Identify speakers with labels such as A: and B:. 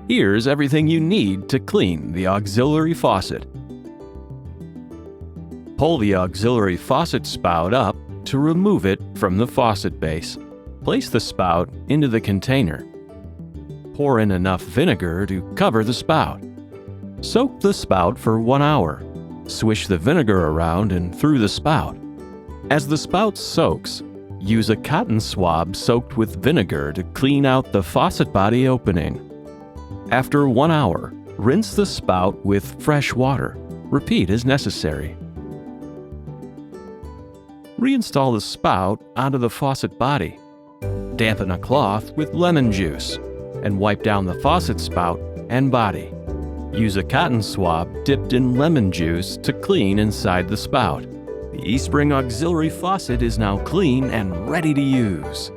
A: Here's everything you need to clean the auxiliary faucet. Pull the auxiliary faucet spout up to remove it from the faucet base. Place the spout into the container. Pour in enough vinegar to cover the spout. Soak the spout for 1 hour. Swish the vinegar around and through the spout. As the spout soaks, use a cotton swab soaked with vinegar to clean out the faucet body opening. After 1 hour, rinse the spout with fresh water. Repeat as necessary. Reinstall the spout onto the faucet body. Dampen a cloth with lemon juice and wipe down the faucet spout and body. Use a cotton swab dipped in lemon juice to clean inside the spout. The eSpring auxiliary faucet is now clean and ready to use.